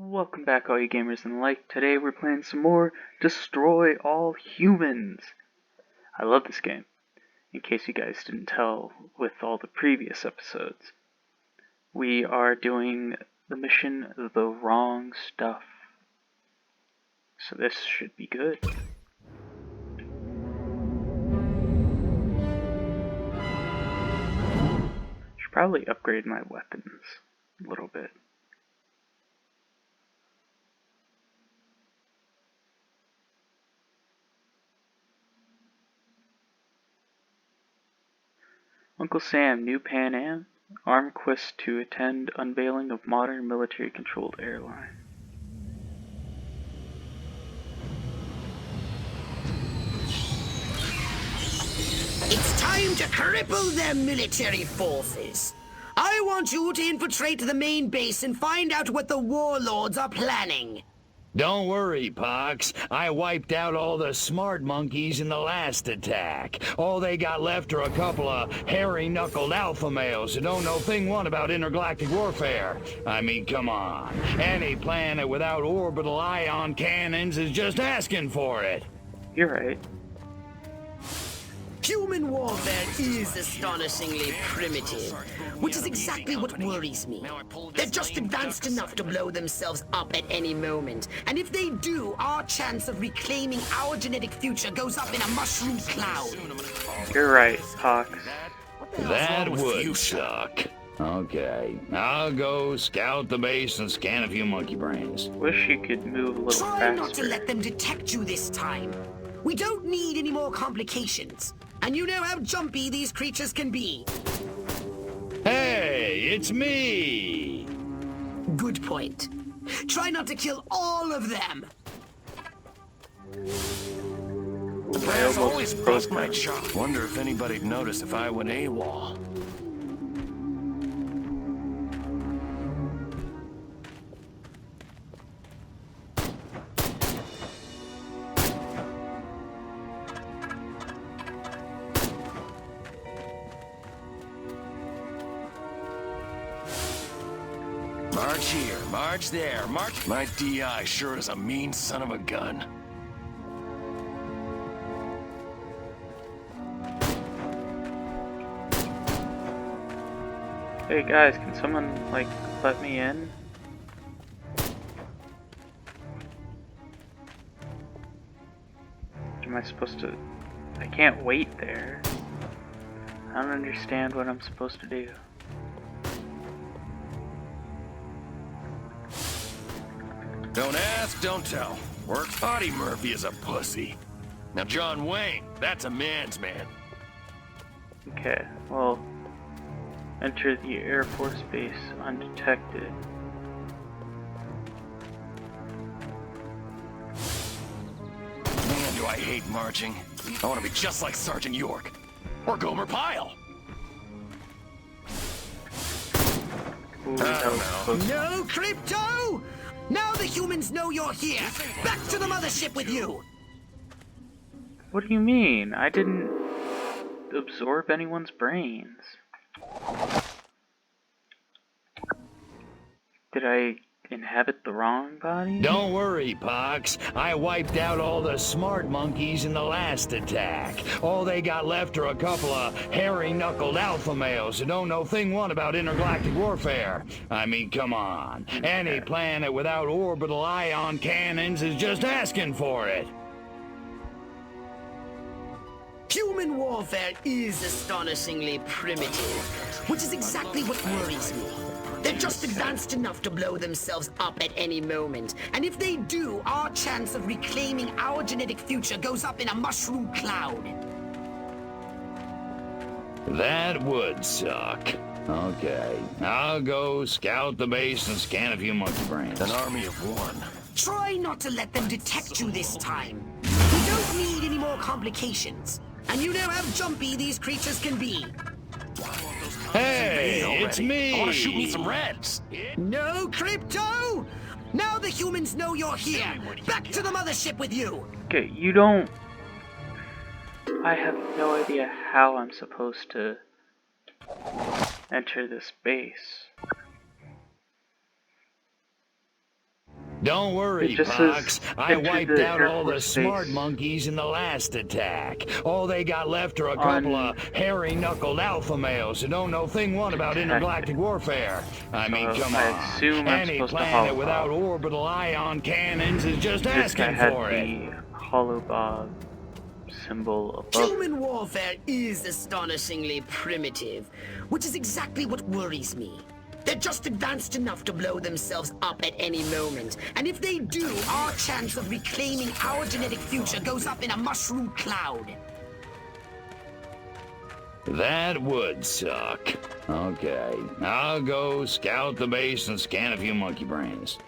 Welcome back, all you gamers and the like. Today we're playing some more Destroy All Humans. I love this game, in case you guys didn't tell with all the previous episodes. We are doing the mission The Wrong Stuff. So this should be good. Should probably upgrade my weapons a little bit. Uncle Sam, New Pan Am, armed quest to attend unveiling of modern military-controlled airline. It's time to cripple their military forces. I want you to infiltrate the main base and find out what the warlords are planning. Don't worry, Pox. I wiped out all the smart monkeys in the last attack. All they got left are a couple of hairy-knuckled alpha males who don't know thing one about intergalactic warfare. I mean, come on. Any planet without orbital ion cannons is just asking for it. You're right. Human warfare is astonishingly primitive, which is exactly what worries me. They're just advanced enough to blow themselves up at any moment. And if they do, our chance of reclaiming our genetic future goes up in a mushroom cloud. You're right, Pox. That would suck. Okay, I'll go scout the base and scan a few monkey brains. Wish you could move a little Try faster. not to let them detect you this time. We don't need any more complications. And you know how jumpy these creatures can be. Hey, it's me! Good point. Try not to kill all of them. The path always crossed my chop. Wonder if anybody'd notice if I went AWOL. March here, march there, march. My DI sure is a mean son of a gun. Hey guys, can someone, like, let me in? Am I supposed to... I can't wait there. I don't understand what I'm supposed to do. Don't ask, don't tell. Work Potty Murphy is a pussy. Now John Wayne, that's a man's man. Okay, well... Enter the Air Force Base undetected. Man, do I hate marching. I want to be just like Sergeant York. Or Gomer Pyle. Ooh, I that don't was know. close. No, Crypto! Now the humans know you're here. Back to the mothership with you. What do you mean? I didn't absorb anyone's brains. Did I inhabit the wrong body? Don't worry, Pox. I wiped out all the smart monkeys in the last attack. All they got left are a couple of hairy-knuckled alpha males who don't know thing one about intergalactic warfare. I mean, come on. Any planet without orbital ion cannons is just asking for it. Human warfare is astonishingly primitive, which is exactly what worries me. They're just advanced enough to blow themselves up at any moment. And if they do, our chance of reclaiming our genetic future goes up in a mushroom cloud. That would suck. Okay, I'll go scout the base and scan a few monkey brains. An army of one. Try not to let them detect you this time. We don't need any more complications. And you know how jumpy these creatures can be. Hey, it's me! I want to shoot me some reds. No, Crypto! Now the humans know you're here. Back to the mothership with you. Okay, you don't... I have no idea how I'm supposed to enter this base. Don't worry, It just Pox. says I enter wiped the out Air all the Force smart base monkeys in the last attack. All they got left are a couple of hairy-knuckled alpha males who don't know thing one about intergalactic undetected. warfare. I mean, So come I on. assume I'm Any supposed to planet hollow without bob. orbital ion cannons is just This guy asking had for it. the hollow bob symbol above. Human warfare is astonishingly primitive, which is exactly what worries me. They're just advanced enough to blow themselves up at any moment. And if they do, our chance of reclaiming our genetic future goes up in a mushroom cloud. That would suck. Okay, I'll go scout the base and scan a few monkey brains.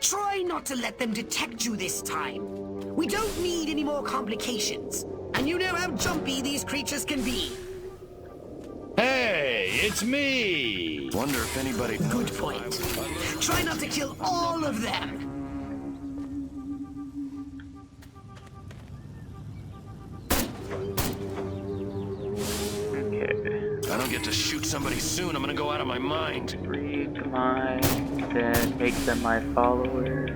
Try not to let them detect you this time. We don't need any more complications. And you know how jumpy these creatures can be. Hey, it's me! Wonder if anybody... Good point. Try not to kill all of them. Okay. I don't get to shoot somebody soon, I'm gonna go out of my mind. Read the mind, then make them my follower.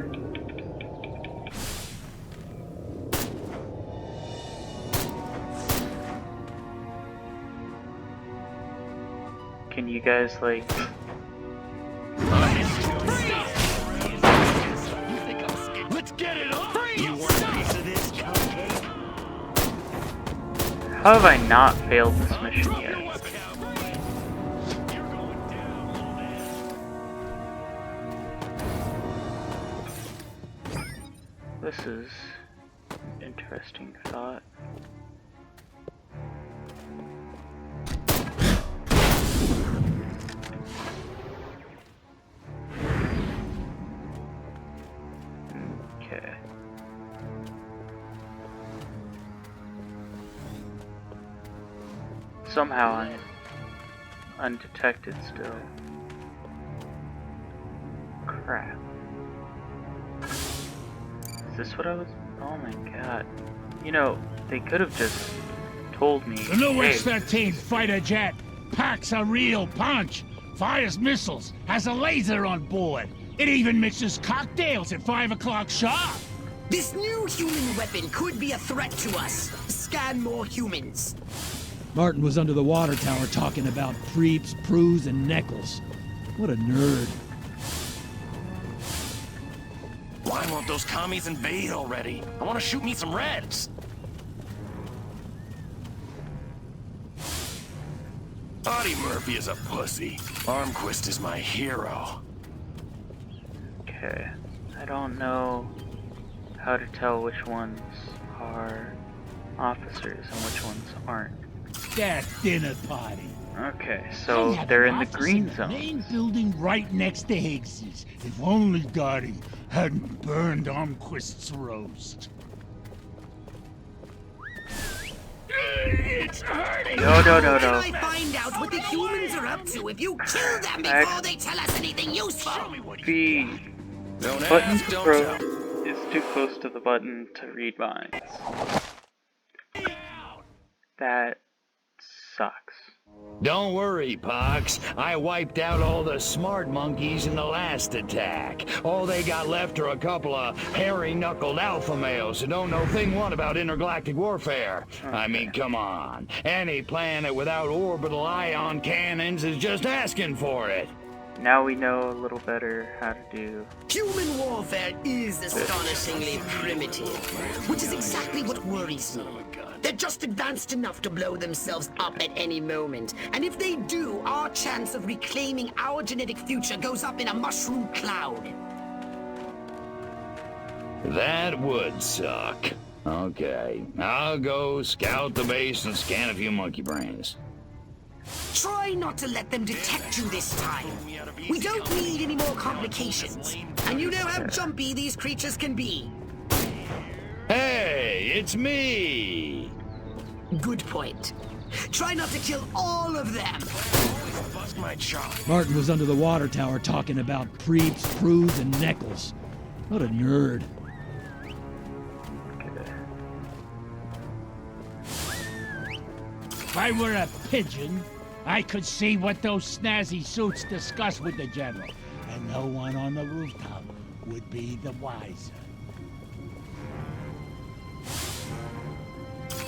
Can you guys like Let's get it on! You want a piece of this cupcake? how have I not failed this mission yet? This is an interesting thought. Okay. Somehow I'm undetected still. Crap. Is this what I was? Oh my god. You know, they could have just told me. The new hey, X-13 fighter jet packs a real punch, fires missiles, has a laser on board. It even mixes cocktails at 5 o'clock sharp. This new human weapon could be a threat to us. Scan more humans. Martin was under the water tower talking about creeps, prues, and neckles. What a nerd. Why won't those commies invade already? I want to shoot me some reds. Audie Murphy is a pussy. Armquist is my hero. Okay. I don't know how to tell which ones are officers and which ones aren't. That dinner party. Okay, They so have they're an in the office green the zone. main building right next to Higgs's. If only Gotti hadn't burned Armquist's roast. It's hurting! No. How can I find out what the humans are up to if you kill them before they tell us anything useful? The Don't button ask, to don't throw tell. is too close to the button to read minds. That sucks. Don't worry, Pox. I wiped out all the smart monkeys in the last attack. All they got left are a couple of hairy-knuckled alpha males who don't know thing one about intergalactic warfare. I mean, come on. Any planet without orbital ion cannons is just asking for it. Now we know a little better how to do. Human warfare is astonishingly primitive, which is exactly what worries me. They're just advanced enough to blow themselves up at any moment. And if they do, our chance of reclaiming our genetic future goes up in a mushroom cloud. That would suck. Okay, I'll go scout the base and scan a few monkey brains. Try not to let them detect you this time. We don't need any more complications. And you know how jumpy these creatures can be. Hey, it's me! Good point. Try not to kill all of them. Bust my chop. Martin was under the water tower talking about creeps, prues, and neckles. What a nerd. If I were a pigeon, I could see what those snazzy suits discuss with the general. And no one on the rooftop would be the wiser.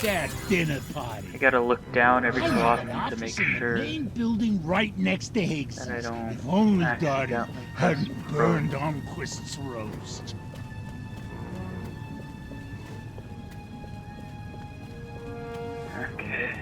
That dinner party. I gotta look down every I so have an often to make office in the sure main building right next to that I Higgs's. don't If only accidentally God press hadn't burned Armquist's roast. Okay.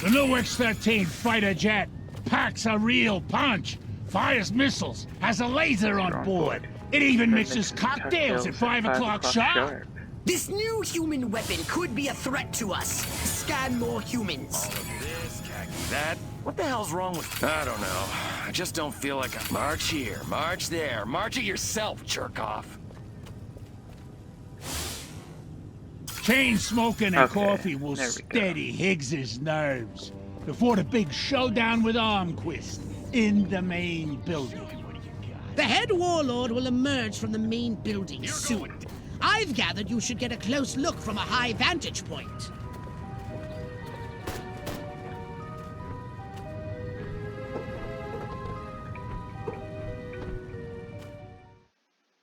The new X-13 fighter jet packs a real punch, fires missiles, has a laser on board. It even mixes cocktails at 5 o'clock sharp. This new human weapon could be a threat to us. Scan more humans. All of this, khaki that. What the hell's wrong with... I don't know. I just don't feel like a... March here, march there. March it yourself, jerk off. Chain smoking and Okay, coffee will there we steady Higgs's nerves before the big showdown with Armquist in the main building. The head warlord will emerge from the main building soon. I've gathered you should get a close look from a high vantage point.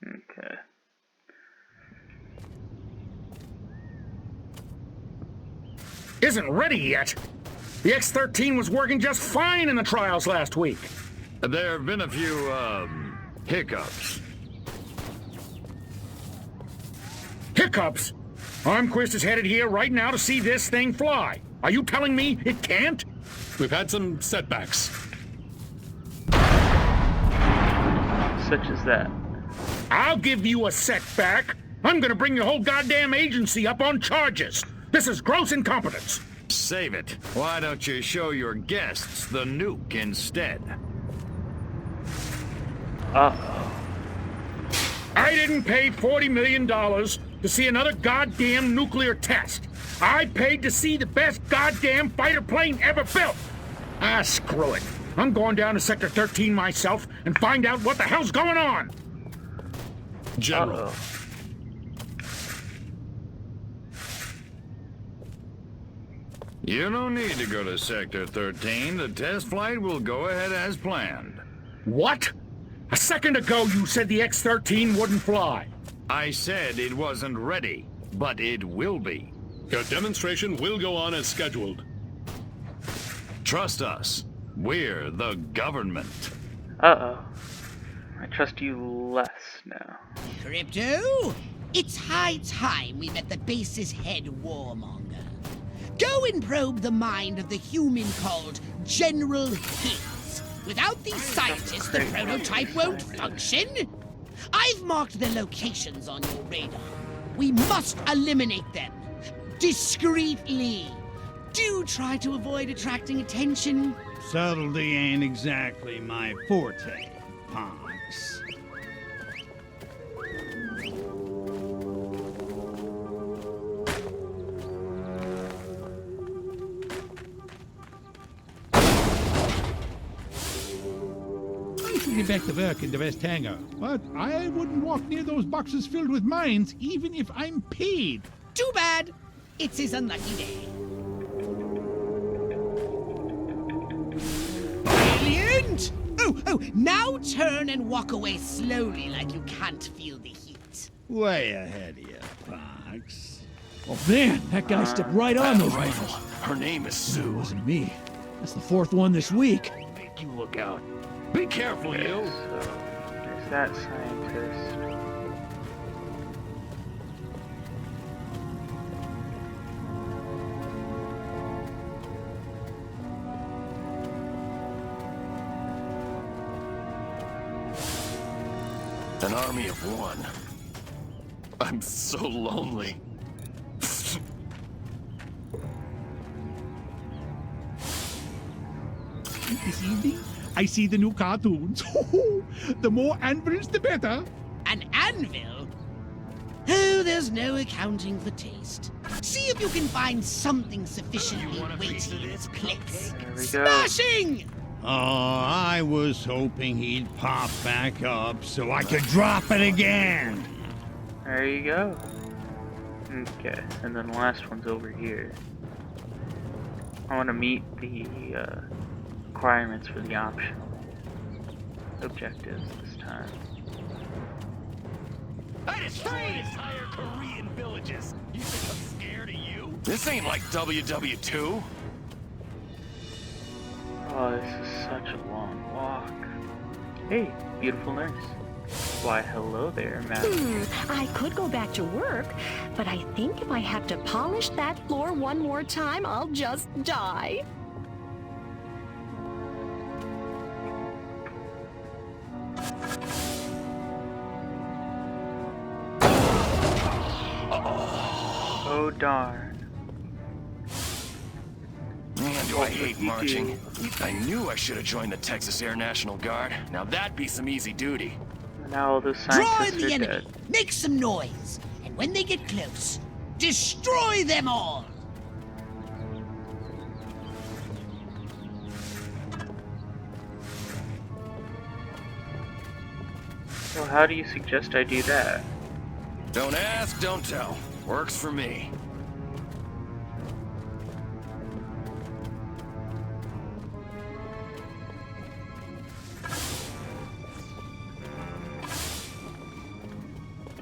Okay. Isn't ready yet. The X-13 was working just fine in the trials last week. There have been a few, hiccups. Hiccups? Armquist is headed here right now to see this thing fly. Are you telling me it can't? We've had some setbacks. Such as that. I'll give you a setback. I'm gonna bring your whole goddamn agency up on charges. This is gross incompetence. Save it. Why don't you show your guests the nuke instead? Uh-oh. I didn't pay $40 million to see another goddamn nuclear test. I paid to see the best goddamn fighter plane ever built. Ah, screw it. I'm going down to Sector 13 myself and find out what the hell's going on. General, Uh-oh. You don't need to go to Sector 13. The test flight will go ahead as planned. What? A second ago you said the X-13 wouldn't fly. I said it wasn't ready, but it will be. your demonstration will go on as scheduled. Trust us. We're the government. Uh-oh. I trust you less now. Crypto, it's high time we met the base's head warmonger. Go and probe the mind of the human called General Higgs. Without these scientists, the prototype won't function. I've marked their locations on your radar. We must eliminate them. Discreetly. Do try to avoid attracting attention. Subtlety ain't exactly my forte, Ponks. I should get back to work in the West Hangar, but I wouldn't walk near those boxes filled with mines, even if I'm paid. Too bad. It's his unlucky day. Brilliant! Oh, now turn and walk away slowly like you can't feel the heat. Way ahead of you, Ponks. Oh man, that guy stepped right on those Rifle. mines. Her name is It Sue. wasn't me. That's the fourth one this week. Make you look out. Be careful, you. So, there's that scientist. An army of one. I'm so lonely. This evening, I see the new cartoons. The more anvils, the better. An anvil? Oh, there's no accounting for taste. See if you can find something sufficiently weighty in its place. There we go. Smashing! Oh, I was hoping he'd pop back up so I could drop it again. There you go. Okay, and then the last one's over here. I want to meet the requirements for the optional objectives this time. I destroyed entire Korean villages. You think I'm scared of you? This ain't like WW2. Oh, this is such a long walk. Hey, beautiful nurse. Why, hello there, madam. I could go back to work, but I think if I have to polish that floor one more time, I'll just die. Oh, darn. Man, do I hate marching. I knew I should have joined the Texas Air National Guard. Now that'd be some easy duty. Now all those Draw in scientists the are enemy. dead. Make some noise. And when they get close, destroy them all. So how do you suggest I do that? Don't ask, don't tell. Works for me.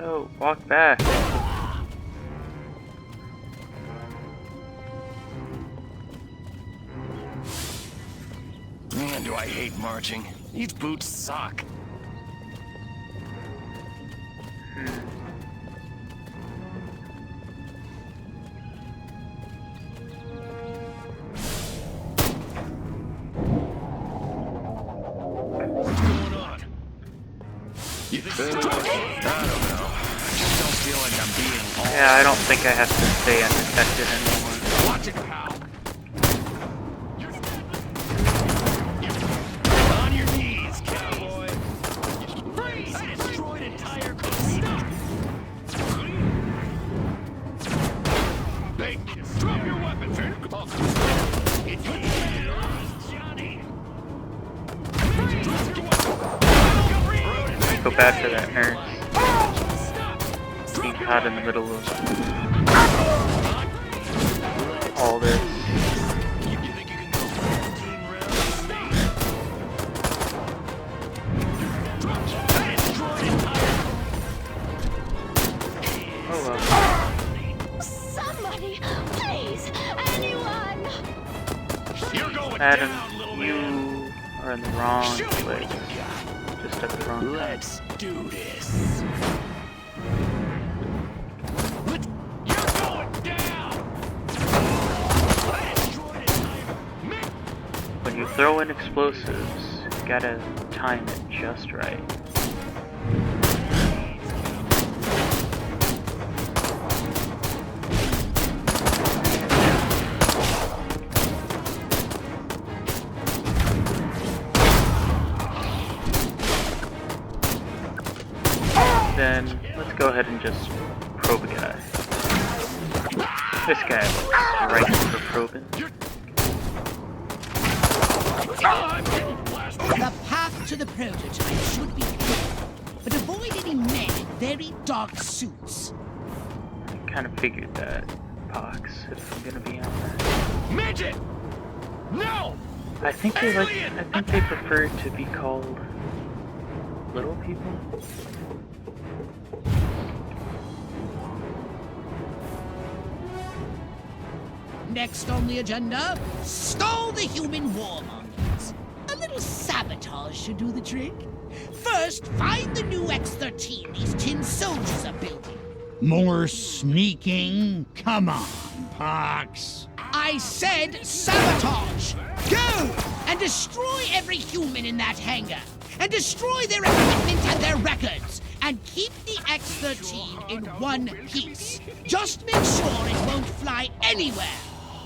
Oh, walk back. Man, do I hate marching. These boots suck. What's going on? You think I don't know. I just don't feel like I'm being Yeah, I don't think I have to stay undetected anymore. Watch it, pal. On your knees, cowboy. Freeze! I destroyed entire Stop! They drop your weapons, It's Johnny. Go back to that nurse. Being caught in the middle of all this. Oh well. Somebody, please, anyone! Adam, you are in the wrong place. Just at the wrong time. Let's do this. You're going down. When you throw in explosives, you gotta time it just right. Then let's go ahead and just probe a guy. This guy looks right for probing. The path to the prototype should be clear, but avoid any men in very dark suits. I kind of figured that, Pox, if I'm gonna be honest. Midget! No! I think they prefer to be called little people. Next on the agenda, stall the human warmongers. A little sabotage should do the trick. First, find the new X-13 these tin soldiers are building. More sneaking? Come on, Pox. I said sabotage! Go! And destroy every human in that hangar! And destroy their equipment and their records! And keep the X-13 in one piece. Just make sure it won't fly anywhere!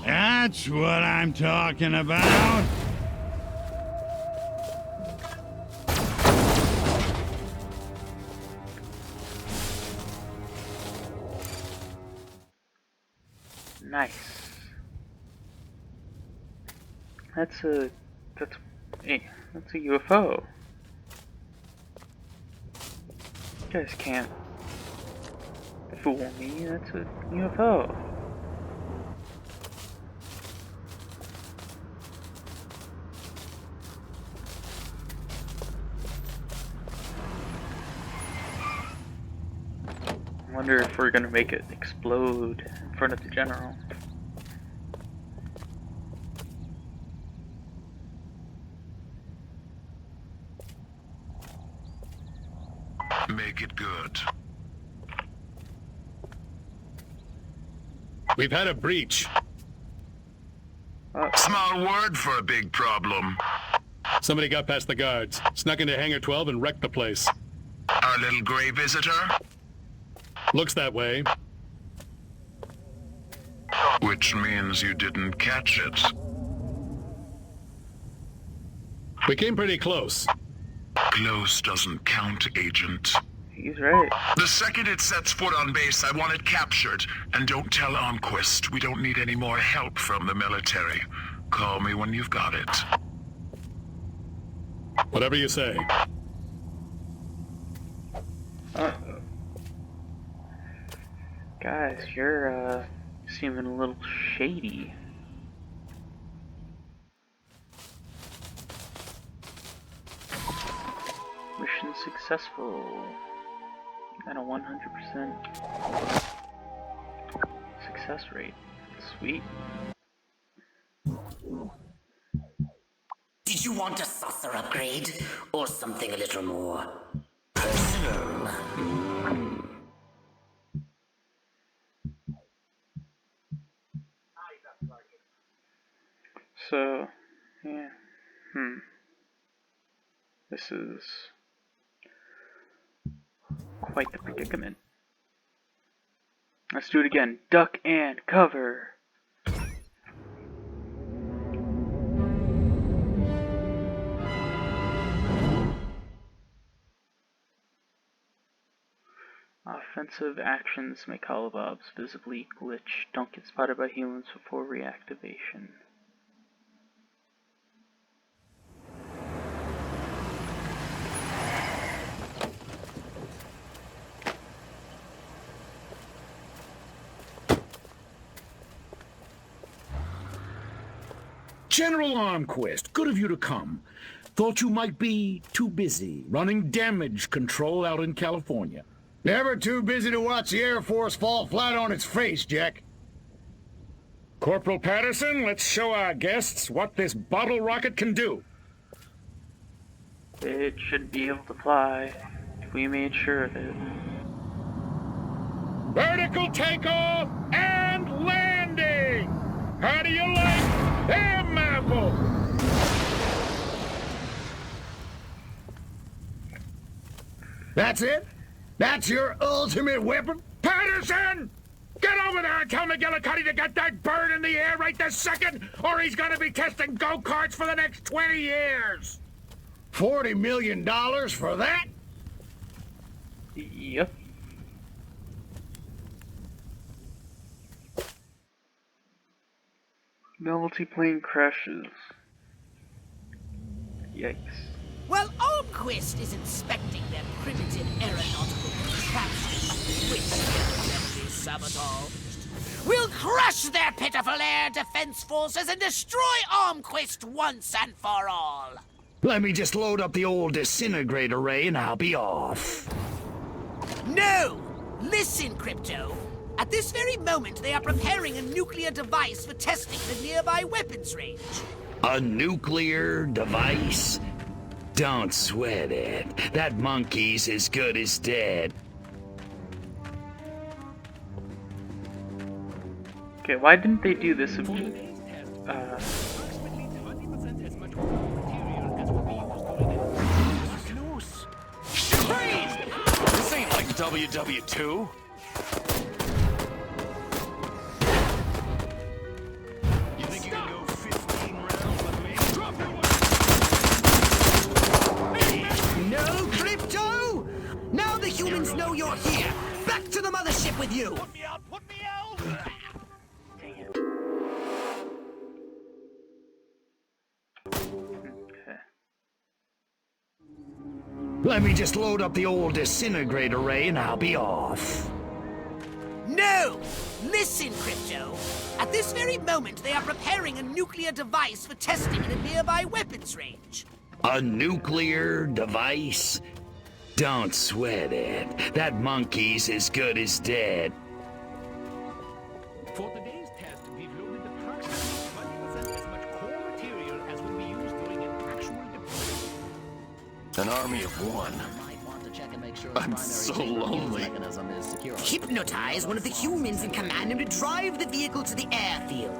That's what I'm talking about. Nice. That's a UFO. You guys can't fool me. That's a UFO. Wonder if we're gonna make it explode in front of the general. Make it good. We've had a breach. Small word for a big problem. Somebody got past the guards, snuck into Hangar 12 and wrecked the place. Our little gray visitor? Looks that way. Which means you didn't catch it. We came pretty close. Close doesn't count, Agent. He's right. The second it sets foot on base, I want it captured. And don't tell Armquist. We don't need any more help from the military. Call me when you've got it. Whatever you say. Uh-oh. Guys, you're, seeming a little shady. Mission successful. At a 100% success rate. Sweet. Did you want a saucer upgrade? Or something a little more personal? So, yeah. This is quite the predicament. Let's do it again. Duck and cover. Offensive actions make holobobs visibly glitch. Don't get spotted by humans before reactivation. General Armquist, good of you to come. Thought you might be too busy running damage control out in California. Never too busy to watch the Air Force fall flat on its face, Jack. Corporal Patterson, let's show our guests what this bottle rocket can do. It should be able to fly. We made sure of it. Vertical takeoff and landing! How do you like them apples? That's it? That's your ultimate weapon? Patterson! Get over there and tell McGillicuddy to get that bird in the air right this second, or he's gonna be testing go-karts for the next 20 years! $40 million for that? Yep. Novelty plane crashes. Yikes. While Armquist is inspecting their primitive aeronautical contraptions, which evidently sabotaged, we'll crush their pitiful air defense forces and destroy Armquist once and for all. Let me just load up the old disintegrate array and I'll be off. No! Listen, Crypto. At this very moment, they are preparing a nuclear device for testing in a nearby weapons range. A nuclear device? Don't sweat it. That monkey's as good as dead. Okay, why didn't they do this? This ain't like WW2. You think you can go 15 rounds with me? Drop your No, Crypto! Now the humans know you're here. Back to the mothership with you. Put me out! Put me out! Okay. Let me just load up the old disintegrate array and I'll be off. No! Listen, Crypto. At this very moment, they are preparing a nuclear device for testing in a nearby weapons range. A nuclear device? Don't sweat it. That monkey's as good as dead. For today's test, we've loaded approximately 20% as much core material as would be used during an actual deployment. An army of one. I'm so lonely. Hypnotize one of the humans and command him to drive the vehicle to the airfield.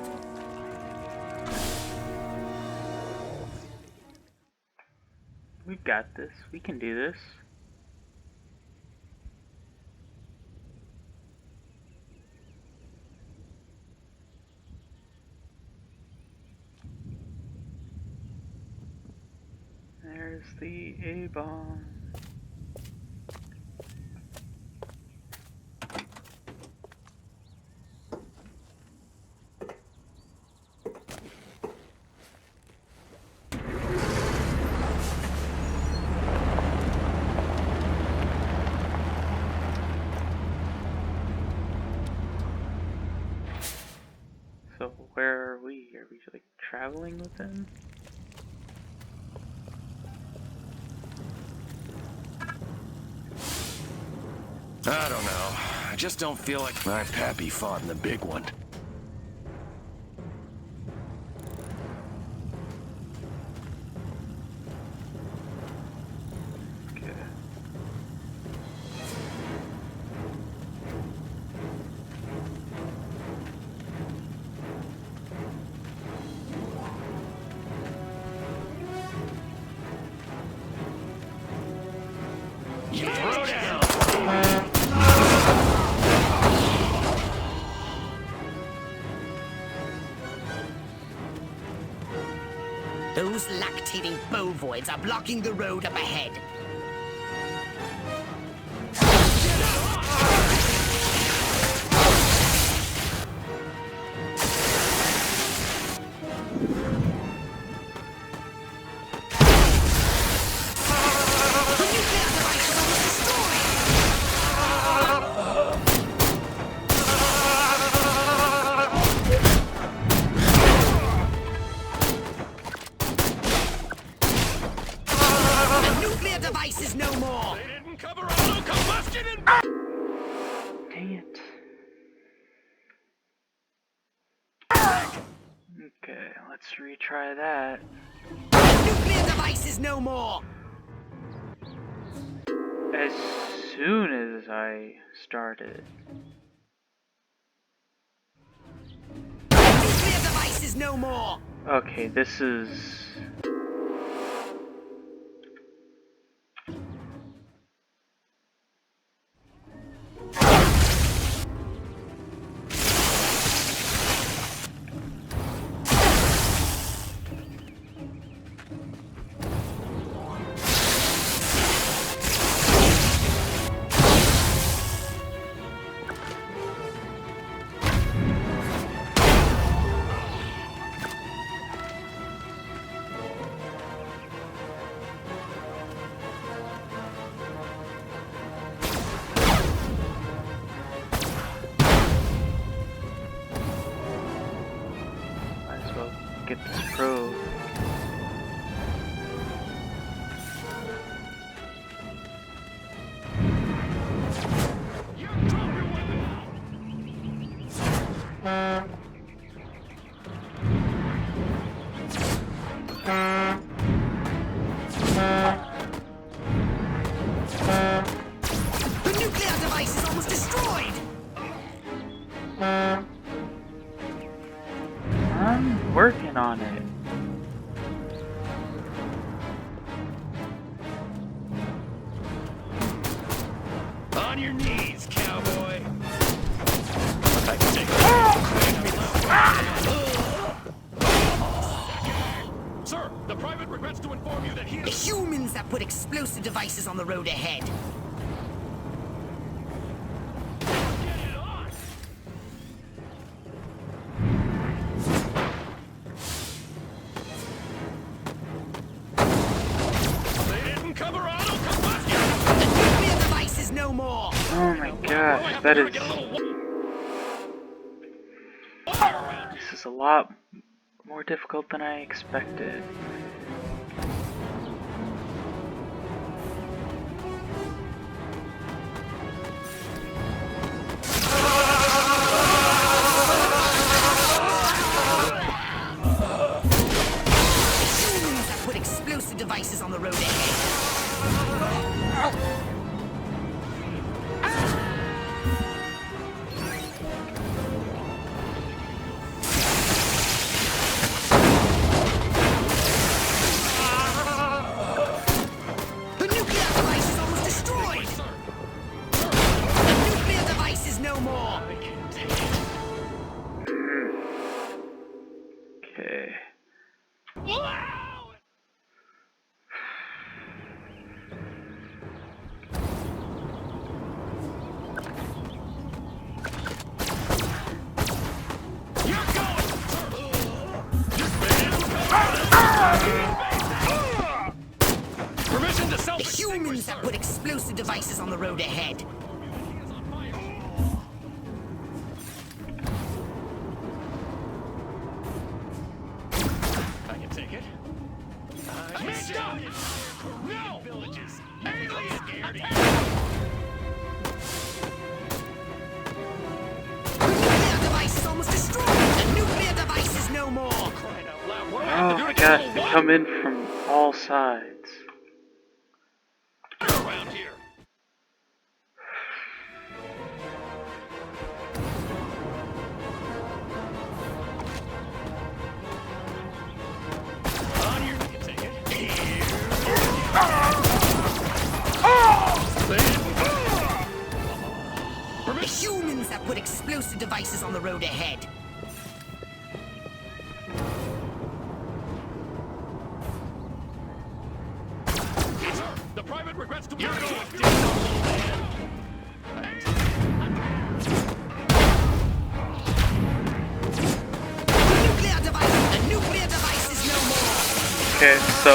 We got this. We can do this. There's the A-bomb. So where are we? Are we like traveling with him? I don't know. I just don't feel like my pappy fought in the big one. Those lactating bovoids are blocking the road up ahead. Dang it. Okay, let's retry that. Nuclear device is no more! As soon as I started. Nuclear device is no more! Okay, this is... get this probe. The nuclear device is almost destroyed! I'm working on it. On your knees, cowboy. Sir, the private regrets to inform you that he The is... humans that put explosive devices on the road ahead. Oh my gosh, that is... This is a lot more difficult than I expected. Okay. Permission to self. The humans have put explosive devices on the road ahead. I can take it. Stop! No! Villages. Alien scared. Nuclear device is almost destroyed. The nuclear device is no more. Oh my gosh, they come in from all sides. Around here. On here, you can take it. The humans have put explosive devices on the road ahead. The private regrets to You're work. The nuclear device is no more. Okay, so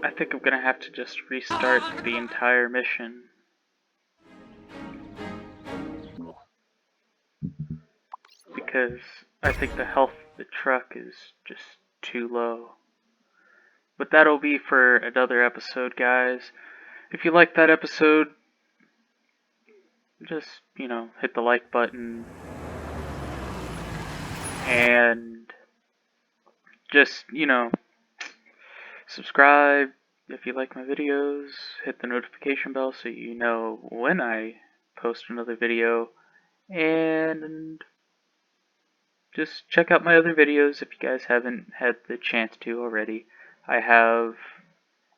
I think I'm gonna have to just restart the entire mission. Because I think the health of the truck is just too low. But that'll be for another episode, guys. If you like that episode, just, hit the like button. And just, subscribe if you like my videos. Hit the notification bell so you know when I post another video. And just check out my other videos if you guys haven't had the chance to already. I have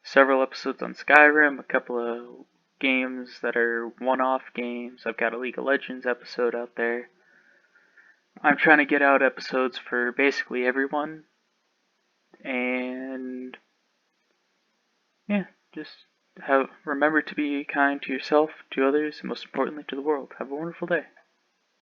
several episodes on Skyrim, a couple of games that are one-off games. I've got a League of Legends episode out there. I'm trying to get out episodes for basically everyone. And yeah, just remember to be kind to yourself, to others, and most importantly to the world. Have a wonderful day.